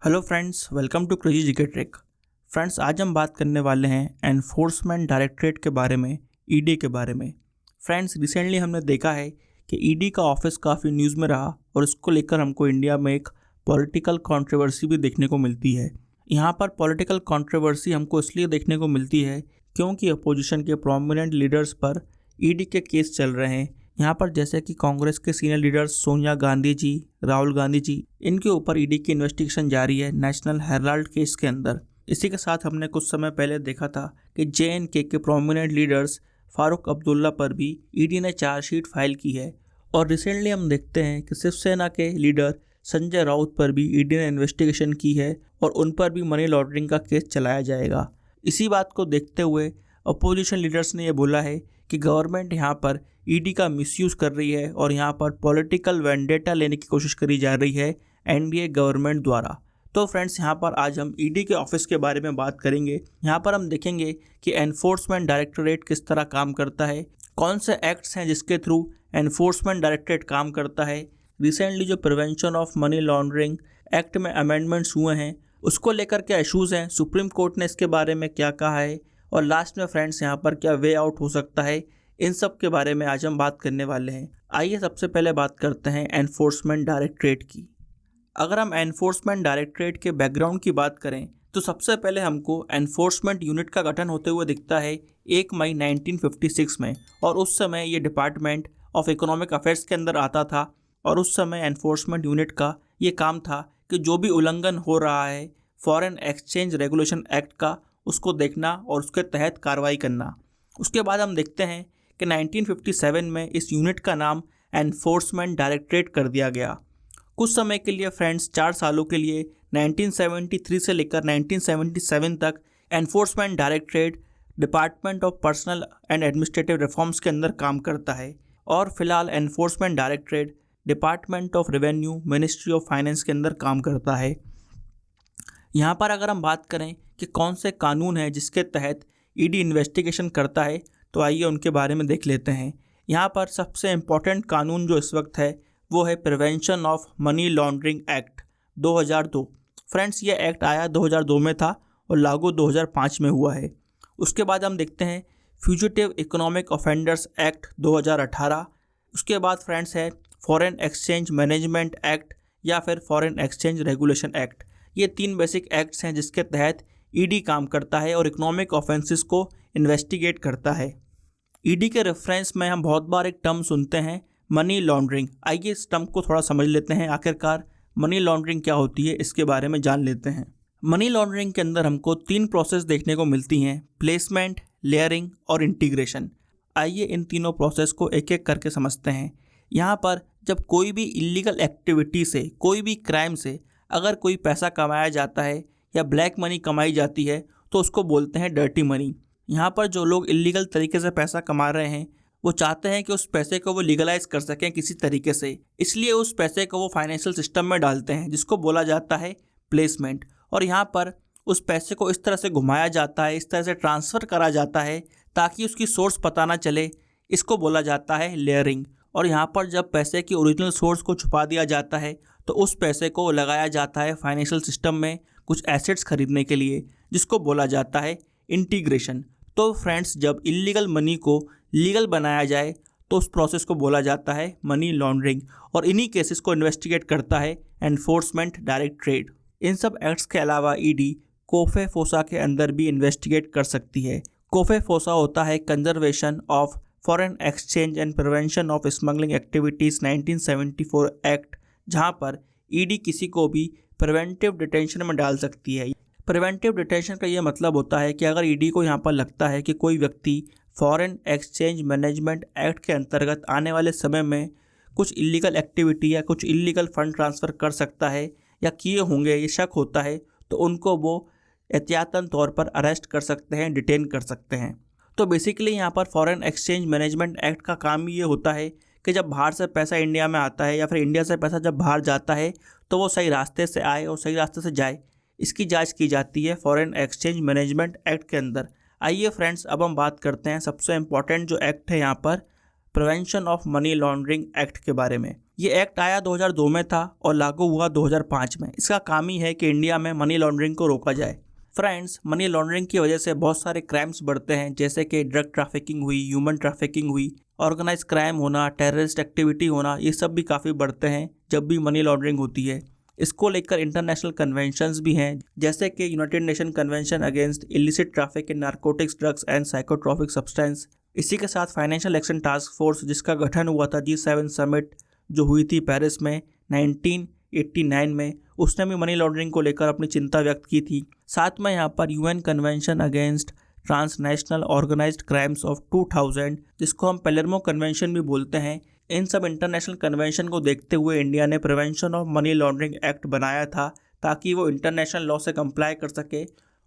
Hello friends, welcome to crazy GK trick. Friends, आज हम बात करने वाले हैं एनफोर्समेंट डायरेक्टरेट के बारे में, ईडी के बारे में। फ्रेंड्स, रिसेंटली हमने देखा है कि ईडी का ऑफिस काफ़ी न्यूज़ में रहा और इसको लेकर हमको इंडिया में एक पॉलिटिकल कंट्रोवर्सी भी देखने को मिलती है। यहाँ पर पॉलिटिकल कंट्रोवर्सी हमको इसलिए देखने को मिलती है क्योंकि अपोजिशन के प्रोमिनेंट लीडर्स पर ईडी के केस चल रहे हैं। यहाँ पर जैसे कि कांग्रेस के सीनियर लीडर्स सोनिया गांधी जी, राहुल गांधी जी, इनके ऊपर ईडी की इन्वेस्टिगेशन जारी है नेशनल हेराल्ड केस के अंदर। इसी के साथ हमने कुछ समय पहले देखा था कि JNK के प्रोमिनेंट लीडर्स फारूक अब्दुल्ला पर भी ईडी ने चार्जशीट फाइल की है। और रिसेंटली हम देखते हैं कि शिवसेना के लीडर संजय राउत पर भी ईडी ने इन्वेस्टिगेशन की है और उन पर भी मनी लॉन्ड्रिंग का केस चलाया जाएगा। इसी बात को देखते हुए अपोजिशन लीडर्स ने यह बोला है कि गवर्नमेंट यहाँ पर ईडी का मिसयूज़ कर रही है और यहाँ पर पॉलिटिकल वेंडेटा लेने की कोशिश करी जा रही है एनडीए गवर्नमेंट द्वारा। तो फ्रेंड्स, यहाँ पर आज हम ईडी के ऑफिस के बारे में बात करेंगे। यहाँ पर हम देखेंगे कि एनफोर्समेंट डायरेक्टरेट किस तरह काम करता है, कौन से एक्ट्स हैं जिसके थ्रू एनफोर्समेंट डायरेक्टरेट काम करता है, रिसेंटली जो prevention of money laundering act में अमेंडमेंट्स हुए हैं उसको लेकर क्या इशूज़ हैं, सुप्रीम कोर्ट ने इसके बारे में क्या कहा है, और लास्ट में फ्रेंड्स यहाँ पर क्या वे आउट हो सकता है, इन सब के बारे में आज हम बात करने वाले हैं। आइए सबसे पहले बात करते हैं एनफोर्समेंट डायरेक्टरेट की। अगर हम एनफोर्समेंट डायरेक्टरेट के बैकग्राउंड की बात करें तो सबसे पहले हमको एनफोर्समेंट यूनिट का गठन होते हुए दिखता है 1 मई 1956 में, और उस समय ये डिपार्टमेंट ऑफ इकोनॉमिक अफेयर्स के अंदर आता था। और उस समय एनफोर्समेंट यूनिट का ये काम था कि जो भी उल्लंघन हो रहा है फॉरेन एक्सचेंज रेगुलेशन एक्ट का, उसको देखना और उसके तहत कार्रवाई करना। उसके बाद हम देखते हैं कि 1957 में इस यूनिट का नाम एनफोर्समेंट डायरेक्टरेट कर दिया गया। कुछ समय के लिए फ्रेंड्स, 4 सालों के लिए 1973 से लेकर 1977 तक enforcement directorate department of personal and administrative reforms के अंदर काम करता है। और फिलहाल enforcement directorate department of revenue ministry of finance के अंदर काम करता है। यहाँ पर अगर हम बात करें कि कौन से कानून हैं जिसके तहत ईडी इन्वेस्टिगेशन करता है, तो आइए उनके बारे में देख लेते हैं। यहाँ पर सबसे इम्पॉर्टेंट कानून जो इस वक्त है वो है prevention of money laundering act 2002। Friends, ये एक्ट आया 2002 में था और लागू 2005 में हुआ है। उसके बाद हम देखते हैं फ्यूजिटिव इकोनॉमिक ऑफेंडर्स एक्ट 2018। उसके बाद फ्रेंड्स है फॉरेन एक्सचेंज मैनेजमेंट एक्ट या फिर फॉरेन एक्सचेंज रेगुलेशन एक्ट। ये 3 बेसिक एक्ट्स हैं जिसके तहत ईडी काम करता है और इकोनॉमिक ऑफेंसेस को इन्वेस्टिगेट करता है। ईडी के रेफरेंस में हम बहुत बार एक टर्म सुनते हैं, मनी लॉन्ड्रिंग। आइए इस टर्म को थोड़ा समझ लेते हैं, आखिरकार मनी लॉन्ड्रिंग क्या होती है इसके बारे में जान लेते हैं। मनी लॉन्ड्रिंग के अंदर हमको 3 प्रोसेस देखने को मिलती हैं, प्लेसमेंट, लेयरिंग और इंटीग्रेशन। आइए इन तीनों प्रोसेस को एक एक करके समझते हैं। यहाँ पर जब कोई भी इलीगल एक्टिविटी से, कोई भी क्राइम से अगर कोई पैसा कमाया जाता है या ब्लैक मनी कमाई जाती है तो उसको बोलते हैं डर्टी मनी। यहाँ पर जो लोग इलीगल तरीके से पैसा कमा रहे हैं वो चाहते हैं कि उस पैसे को वो लीगलाइज कर सकें किसी तरीके से, इसलिए उस पैसे को वो फाइनेंशियल सिस्टम में डालते हैं जिसको बोला जाता है प्लेसमेंट। और यहाँ पर उस पैसे को इस तरह से घुमाया जाता है, इस तरह से ट्रांसफ़र करा जाता है ताकि उसकी सोर्स पता ना चले, इसको बोला जाता है लेयरिंग। और यहाँ पर जब पैसे की ओरिजिनल सोर्स को छुपा दिया जाता है तो उस पैसे को लगाया जाता है फाइनेंशियल सिस्टम में कुछ एसेट्स खरीदने के लिए, जिसको बोला जाता है इंटीग्रेशन। तो फ्रेंड्स, जब इलीगल मनी को लीगल बनाया जाए तो उस प्रोसेस को बोला जाता है मनी लॉन्ड्रिंग, और इन्हीं केसेस को इन्वेस्टिगेट करता है एनफोर्समेंट डायरेक्टरेट। इन सब एक्ट्स के अलावा ईडी कोफे फोसा के अंदर भी इन्वेस्टिगेट कर सकती है। कोफे फोसा होता है conservation of foreign exchange and prevention of smuggling activities 1974 act, जहाँ पर ईडी किसी को भी प्रिवेंटिव डिटेंशन में डाल सकती है। प्रिवेंटिव डिटेंशन का ये मतलब होता है कि अगर ईडी को यहाँ पर लगता है कि कोई व्यक्ति फॉरेन एक्सचेंज मैनेजमेंट एक्ट के अंतर्गत आने वाले समय में कुछ इलीगल एक्टिविटी या कुछ इलीगल फंड ट्रांसफ़र कर सकता है या किए होंगे, ये शक होता है, तो उनको वो एहतियातन तौर पर अरेस्ट कर सकते हैं, डिटेन कर सकते हैं। तो बेसिकली यहाँ पर फॉरेन एक्सचेंज मैनेजमेंट एक्ट का काम ये होता है कि जब बाहर से पैसा इंडिया में आता है या फिर इंडिया से पैसा जब बाहर जाता है तो वो सही रास्ते से आए और सही रास्ते से जाए, इसकी जांच की जाती है फॉरेन एक्सचेंज मैनेजमेंट एक्ट के अंदर। आइए फ्रेंड्स, अब हम बात करते हैं सबसे इम्पॉर्टेंट जो एक्ट है यहाँ पर, prevention of money laundering act के बारे में। ये एक्ट आया 2002 में था और लागू हुआ 2005 में। इसका काम ही है कि इंडिया में मनी लॉन्ड्रिंग को रोका जाए। फ्रेंड्स, मनी लॉन्ड्रिंग की वजह से बहुत सारे क्राइम्स बढ़ते हैं, जैसे कि ड्रग ट्रैफिकिंग हुई, ह्यूमन ट्रैफिकिंग हुई, ऑर्गेनाइज क्राइम होना, टेररिस्ट एक्टिविटी होना, ये सब भी काफ़ी बढ़ते हैं जब भी मनी लॉन्ड्रिंग होती है। इसको लेकर इंटरनेशनल कन्वेंशंस भी हैं, जैसे कि United nation convention against illicit traffic in narcotics, drugs and psychotropic substance. इसी के साथ फाइनेंशियल एक्शन टास्क फोर्स, जिसका गठन हुआ था G7 समिट जो हुई थी पेरिस में 1989 में, उसने भी मनी लॉन्ड्रिंग को लेकर अपनी चिंता व्यक्त की थी। साथ में यहाँ पर UN convention against transnational organised crimes of 2000, जिसको हम पैलेर्मो कन्वेंशन भी बोलते हैं। इन सब इंटरनेशनल कन्वेंशन को देखते हुए इंडिया ने prevention of money laundering act बनाया था, ताकि वो इंटरनेशनल लॉ से कंप्लाई कर सके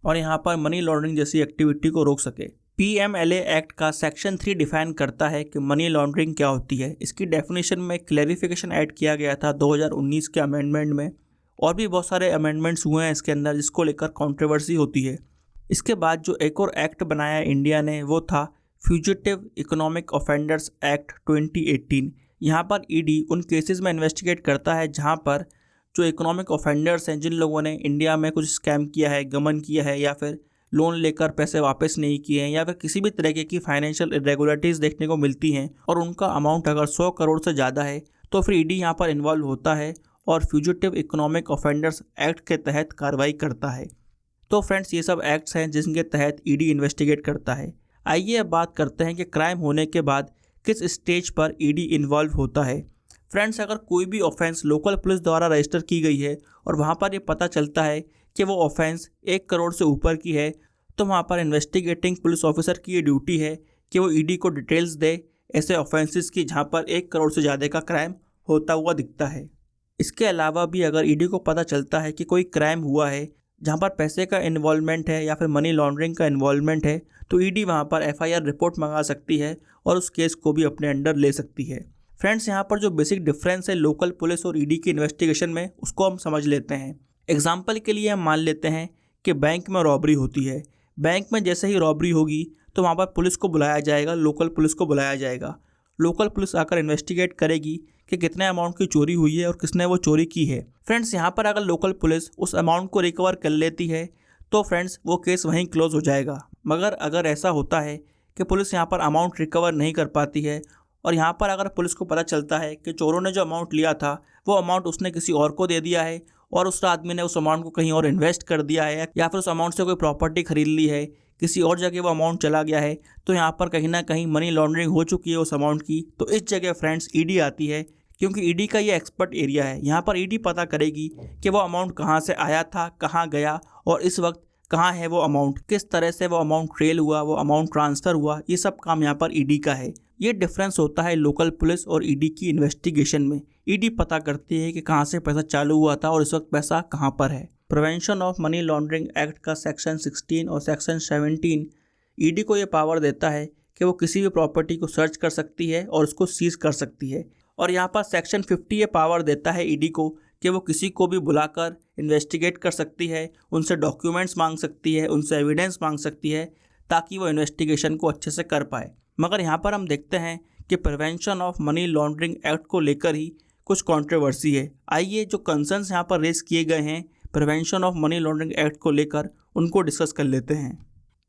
और यहाँ पर मनी लॉन्ड्रिंग जैसी एक्टिविटी को रोक सके। PMLA एक्ट का सेक्शन 3 डिफाइन करता है कि मनी लॉन्ड्रिंग क्या होती है। इसकी डेफिनेशन में क्लैरिफिकेशन ऐड किया गया था 2019 के अमेंडमेंट में, और भी बहुत सारे अमेंडमेंट्स हुए हैं इसके अंदर, जिसको लेकर कंट्रोवर्सी होती है। इसके बाद जो एक और एक्ट बनाया इंडिया ने, वो था फ्यूजिटिव इकोनॉमिक ऑफेंडर्स एक्ट 2018। यहाँ पर ED उन केसेस में इन्वेस्टिगेट करता है जहाँ पर जो इकोनॉमिक ऑफेंडर्स हैं, जिन लोगों ने इंडिया में कुछ स्कैम किया है, गमन किया है, या फिर लोन लेकर पैसे वापस नहीं किए हैं, या फिर किसी भी तरीके की फाइनेंशियल इरेगुलरिटीज़ देखने को मिलती हैं और उनका अमाउंट अगर 100 करोड़ से ज़्यादा है, तो फिर ED यहाँ पर इन्वॉल्व होता है और फ्यूजिटिव इकोनॉमिक ऑफेंडर्स एक्ट के तहत कार्रवाई करता है। तो फ्रेंड्स, ये सब एक्ट्स हैं जिनके तहत ED इन्वेस्टिगेट करता है। आइए अब बात करते हैं कि क्राइम होने के बाद किस स्टेज पर ED इन्वॉल्व होता है। फ्रेंड्स, अगर कोई भी ऑफेंस लोकल पुलिस द्वारा रजिस्टर की गई है और वहाँ पर ये पता चलता है कि वो ऑफेंस 1 करोड़ से ऊपर की है, तो वहाँ पर इन्वेस्टिगेटिंग पुलिस ऑफिसर की ये ड्यूटी है कि वो ED को डिटेल्स दे ऐसे ऑफेंसेस की जहाँ पर 1 करोड़ से ज़्यादा का क्राइम होता हुआ दिखता है। इसके अलावा भी अगर ED को पता चलता है कि कोई क्राइम हुआ है जहाँ पर पैसे का इन्वॉल्वमेंट है या फिर मनी लॉन्ड्रिंग का इन्वॉल्वमेंट है, तो ED वहाँ पर FIR रिपोर्ट मंगा सकती है और उस केस को भी अपने अंडर ले सकती है। फ्रेंड्स, यहाँ पर जो बेसिक डिफरेंस है लोकल पुलिस और ED की इन्वेस्टिगेशन में, उसको हम समझ लेते हैं। एग्जाम्पल के लिए हम मान लेते हैं कि बैंक में रॉबरी होती है। बैंक में जैसे ही रॉबरी होगी तो वहाँ पर पुलिस को बुलाया जाएगा, लोकल पुलिस को बुलाया जाएगा। लोकल पुलिस आकर इन्वेस्टिगेट करेगी कि कितने अमाउंट की चोरी हुई है और किसने वो चोरी की है। फ्रेंड्स, यहाँ पर अगर लोकल पुलिस उस अमाउंट को रिकवर कर लेती है तो फ्रेंड्स वो केस वहीं क्लोज हो जाएगा। मगर अगर ऐसा होता है कि पुलिस यहाँ पर अमाउंट रिकवर नहीं कर पाती है और यहाँ पर अगर पुलिस को पता चलता है कि चोरों ने जो अमाउंट लिया था वो अमाउंट उसने किसी और को दे दिया है और उस आदमी ने उस अमाउंट को कहीं और इन्वेस्ट कर दिया है, या फिर उस अमाउंट से कोई प्रॉपर्टी खरीद ली है, किसी और जगह वो अमाउंट चला गया है, तो यहाँ पर कहीं ना कहीं मनी लॉन्ड्रिंग हो चुकी है उस अमाउंट की। तो इस जगह फ्रेंड्स ED आती है, क्योंकि ED का ये एक्सपर्ट एरिया है। यहाँ पर ED पता करेगी कि वो अमाउंट कहाँ से आया था, कहाँ गया और इस वक्त कहाँ है वो अमाउंट, किस तरह से वो अमाउंट ट्रेल हुआ, वो अमाउंट ट्रांसफ़र हुआ, ये सब काम यहाँ पर ED का है। ये डिफरेंस होता है लोकल पुलिस और ED की इन्वेस्टिगेशन में। ED पता करती है कि कहाँ से पैसा चालू हुआ था और इस वक्त पैसा कहाँ पर है। Prevention of money laundering act का सेक्शन 16 और सेक्शन 17 ED को ये पावर देता है कि वो किसी भी प्रॉपर्टी को सर्च कर सकती है और उसको सीज कर सकती है। और यहाँ पर सेक्शन 50 ये पावर देता है ED को कि वो किसी को भी बुलाकर इन्वेस्टिगेट कर सकती है, उनसे डॉक्यूमेंट्स मांग सकती है, उनसे एविडेंस मांग सकती है, ताकि वो इन्वेस्टिगेशन को अच्छे से कर पाए। मगर यहाँ पर हम देखते हैं कि prevention of money laundering act को लेकर ही कुछ कंट्रोवर्सी है। आइए जो कंसर्न्स यहाँ पर रेस किए गए हैं prevention of money laundering act को लेकर, उनको डिस्कस कर लेते हैं।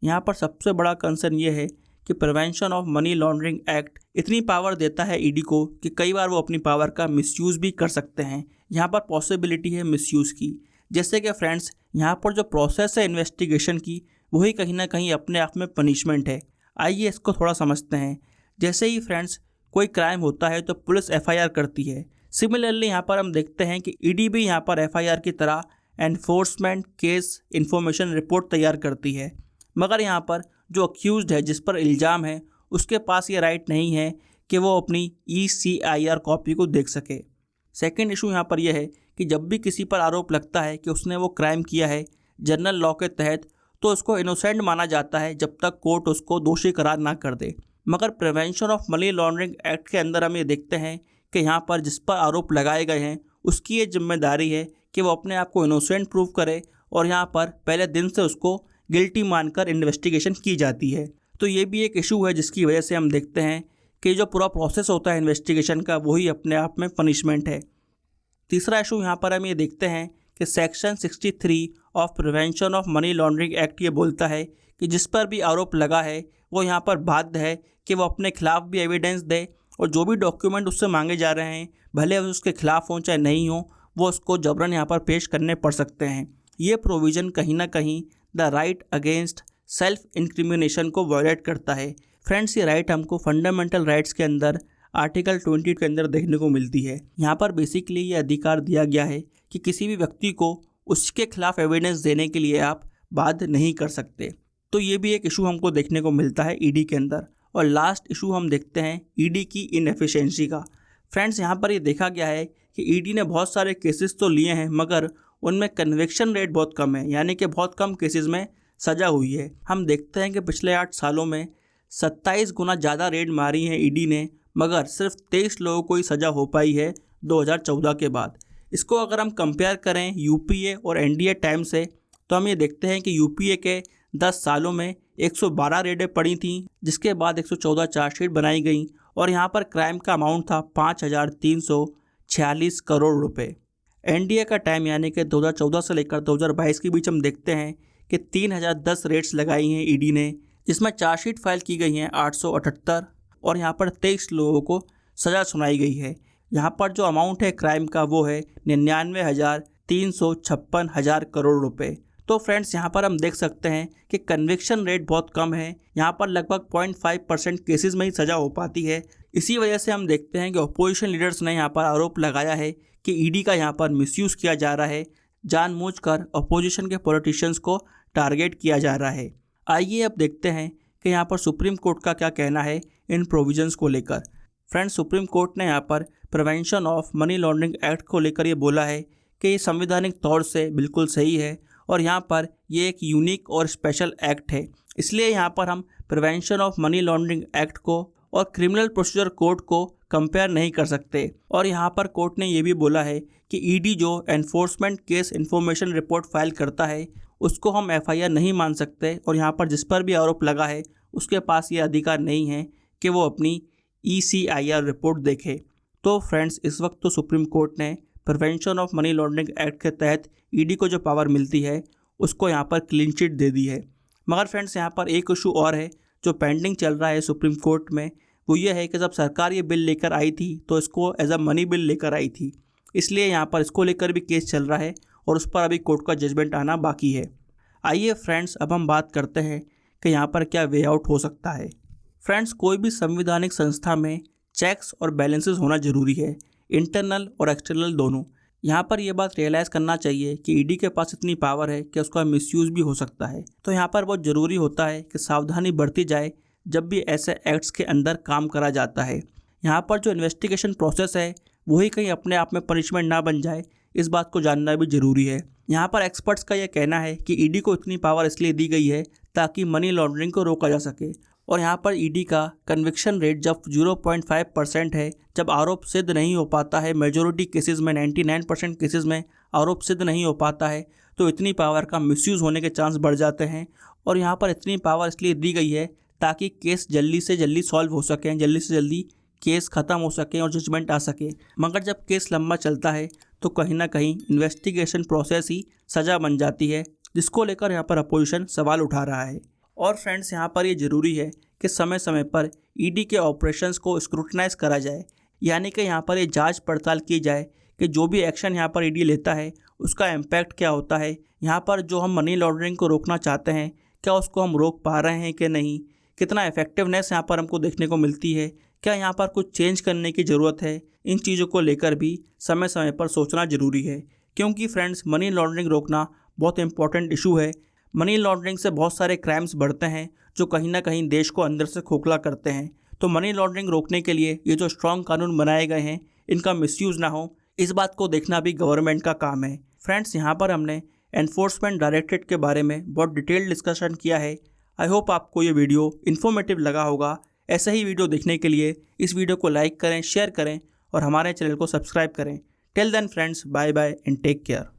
यहाँ पर सबसे बड़ा कंसर्न ये है कि prevention of money laundering act इतनी पावर देता है ED को कि कई बार वो अपनी पावर का मिसयूज़ भी कर सकते हैं। यहाँ पर पॉसिबिलिटी है मिसयूज़ की। जैसे कि फ्रेंड्स, यहाँ पर जो प्रोसेस है इन्वेस्टिगेशन की, वही कहीं ना कहीं अपने आप में पनिशमेंट है। आइए इसको थोड़ा समझते हैं। जैसे ही फ्रेंड्स कोई क्राइम होता है तो पुलिस FIR करती है। सिमिलरली यहाँ पर हम देखते हैं कि ED भी यहाँ पर FIR की तरह एनफोर्समेंट केस इन्फॉर्मेशन रिपोर्ट तैयार करती है। मगर यहाँ पर जो अक्यूज्ड है, जिस पर इल्ज़ाम है, उसके पास ये राइट नहीं है कि वो अपनी ECIR कॉपी को देख सके। सेकंड इशू यहाँ पर यह है कि जब भी किसी पर आरोप लगता है कि उसने वो क्राइम किया है जनरल लॉ के तहत, तो उसको इनोसेंट माना जाता है जब तक कोर्ट उसको दोषी करार ना कर दे। मगर prevention of money laundering act के अंदर हम ये देखते हैं कि यहाँ पर जिस पर आरोप लगाए गए हैं उसकी ये जिम्मेदारी है कि वो अपने आप को इनोसेंट प्रूव करे और यहाँ पर पहले दिन से उसको गिल्टी मानकर इन्वेस्टिगेशन की जाती है। तो ये भी एक इशू है जिसकी वजह से हम देखते हैं कि जो पूरा प्रोसेस होता है इन्वेस्टिगेशन का वही अपने आप में पनिशमेंट है। तीसरा इशू यहाँ पर हम ये देखते हैं कि section 63 of prevention of money laundering act ये बोलता है कि जिस पर भी आरोप लगा है वो यहाँ पर बाध्य है कि वो अपने खिलाफ भी एविडेंस दे और जो भी डॉक्यूमेंट उससे मांगे जा रहे हैं भले उसके खिलाफ हों चाहे नहीं हो वो उसको जबरन यहाँ पर पेश करने पड़ सकते हैं। ये प्रोविज़न कहीं ना कहीं the right against self incrimination को वायलेट करता है। फ्रेंड्स, ये राइट हमको फंडामेंटल राइट्स के अंदर आर्टिकल 20 के अंदर देखने को मिलती है। यहाँ पर बेसिकली ये अधिकार दिया गया है कि किसी भी व्यक्ति को उसके खिलाफ एविडेंस देने के लिए आप बाध्य नहीं कर सकते। तो ये भी एक इशू हमको देखने को मिलता है ईडी के अंदर। और लास्ट इशू हम देखते हैं ईडी की इनएफिशिएंसी का। फ्रेंड्स, यहाँ पर ये देखा गया है कि ईडी ने बहुत सारे केसेस तो लिए हैं मगर उनमें कन्विक्शन रेट बहुत कम है, यानी कि बहुत कम केसेस में सज़ा हुई है। हम देखते हैं कि पिछले 8 सालों में 27 गुना ज़्यादा रेड मारी है ईडी ने, मगर सिर्फ 23 लोगों को ही सज़ा हो पाई है 2014 के बाद। इसको अगर हम कंपेयर करें यूपीए और एनडीए टाइम से तो हम ये देखते हैं कि यूपीए के 10 सालों में 112 रेडें पड़ी थीं, जिसके बाद 114 चार्जशीट बनाई गई और यहाँ पर क्राइम का अमाउंट था 5,346 करोड़ रुपए। एनडीए का टाइम यानी कि 2014 से लेकर 2022 के बीच हम देखते हैं कि 3,010 रेड्स लगाई हैं ईडी ने, जिसमें चार्जशीट फाइल की गई हैं 878 और यहाँ पर 23 लोगों को सज़ा सुनाई गई है। यहाँ पर जो अमाउंट है क्राइम का वो है 99,356 करोड़ रुपए। तो फ्रेंड्स, यहाँ पर हम देख सकते हैं कि कन्विक्शन रेट बहुत कम है। यहाँ पर लगभग 0.5% केसेस में ही सज़ा हो पाती है। इसी वजह से हम देखते हैं कि अपोजिशन लीडर्स ने यहाँ पर आरोप लगाया है कि ईडी का यहाँ पर मिसयूज़ किया जा रहा है, जानबूझकर अपोजिशन के पॉलिटिशियंस को टारगेट किया जा रहा है। आइए अब देखते हैं कि यहाँ पर सुप्रीम कोर्ट का क्या कहना है इन प्रोविजंस को लेकर। फ्रेंड्स, सुप्रीम कोर्ट ने यहाँ पर prevention of money laundering act को लेकर ये बोला है कि ये संवैधानिक तौर से बिल्कुल सही है और यहाँ पर ये एक यूनिक और स्पेशल एक्ट है। इसलिए यहाँ पर हम prevention of money laundering act को और क्रिमिनल प्रोसीजर कोड को कंपेयर नहीं कर सकते। और यहाँ पर कोर्ट ने ये भी बोला है कि ईडी जो enforcement case information report file करता है उसको हम एफआईआर नहीं मान सकते और यहाँ पर जिस पर भी आरोप लगा है उसके पास ये अधिकार नहीं है कि वो अपनी ECIR रिपोर्ट देखे। तो फ्रेंड्स, इस वक्त तो सुप्रीम कोर्ट ने prevention of money laundering act के तहत ईडी को जो पावर मिलती है उसको यहाँ पर क्लीन चिट दे दी है। मगर फ्रेंड्स, यहाँ पर एक इशू और है जो पेंडिंग चल रहा है सुप्रीम कोर्ट में। वो ये है कि जब सरकार ये बिल लेकर आई थी तो इसको एज अ मनी बिल लेकर आई थी, इसलिए यहाँ पर इसको लेकर भी केस चल रहा है और उस पर अभी कोर्ट का जजमेंट आना बाकी है। आइए फ्रेंड्स, अब हम बात करते हैं कि यहाँ पर क्या वे आउट हो सकता है। फ्रेंड्स, कोई भी संवैधानिक संस्था में चेक्स और बैलेंसेस होना ज़रूरी है, इंटरनल और एक्सटर्नल दोनों। यहाँ पर यह बात रियलाइज़ करना चाहिए कि ईडी के पास इतनी पावर है कि उसका मिसयूज़ भी हो सकता है। तो यहाँ पर बहुत ज़रूरी होता है कि सावधानी बरती जाए जब भी ऐसे एक्ट्स के अंदर काम करा जाता है। यहाँ पर जो इन्वेस्टिगेशन प्रोसेस है वही कहीं अपने आप में पनिशमेंट ना बन जाए, इस बात को जानना भी ज़रूरी है। यहाँ पर एक्सपर्ट्स का यह कहना है कि ईडी को इतनी पावर इसलिए दी गई है ताकि मनी लॉन्ड्रिंग को रोका जा सके। और यहाँ पर ईडी का कन्विक्शन रेट जब 0.5% है, जब आरोप सिद्ध नहीं हो पाता है, मेजॉरिटी केसेस में 99% केसेस में आरोप सिद्ध नहीं हो पाता है, तो इतनी पावर का मिसयूज़ होने के चांस बढ़ जाते हैं। और यहाँ पर इतनी पावर इसलिए दी गई है ताकि केस जल्दी से जल्दी सॉल्व हो सकें, जल्दी से जल्दी केस ख़त्म हो सके और जजमेंट आ सके। मगर जब केस लंबा चलता है तो कहीं ना कहीं इन्वेस्टिगेशन प्रोसेस ही सज़ा बन जाती है, जिसको लेकर यहाँ पर अपोजिशन सवाल उठा रहा है। और फ्रेंड्स, यहाँ पर ये ज़रूरी है कि समय समय पर ईडी के ऑपरेशंस को स्क्रूटनाइज करा जाए, यानी कि यहाँ पर ये जांच पड़ताल की जाए कि जो भी एक्शन यहाँ पर ईडी लेता है उसका इम्पैक्ट क्या होता है। यहाँ पर जो हम मनी लॉन्ड्रिंग को रोकना चाहते हैं क्या उसको हम रोक पा रहे हैं कि नहीं, कितना इफेक्टिवनेस यहाँ पर हमको देखने को मिलती है, क्या यहाँ पर कुछ चेंज करने की ज़रूरत है। इन चीज़ों को लेकर भी समय समय पर सोचना ज़रूरी है, क्योंकि फ्रेंड्स मनी लॉन्ड्रिंग रोकना बहुत इंपॉर्टेंट इशू है। मनी लॉन्ड्रिंग से बहुत सारे क्राइम्स बढ़ते हैं जो कहीं ना कहीं देश को अंदर से खोखला करते हैं। तो मनी लॉन्ड्रिंग रोकने के लिए ये जो स्ट्रॉन्ग कानून बनाए गए हैं इनका मिसयूज़ ना हो, इस बात को देखना भी गवर्नमेंट का काम है। फ्रेंड्स, यहाँ पर हमने एनफोर्समेंट डायरेक्टरेट के बारे में बहुत डिटेल्ड डिस्कशन किया है। आई होप आपको ये वीडियो इन्फॉर्मेटिव लगा होगा। ऐसे ही वीडियो देखने के लिए इस वीडियो को लाइक करें, शेयर करें और हमारे चैनल को सब्सक्राइब करें। Till then friends, bye bye and take care.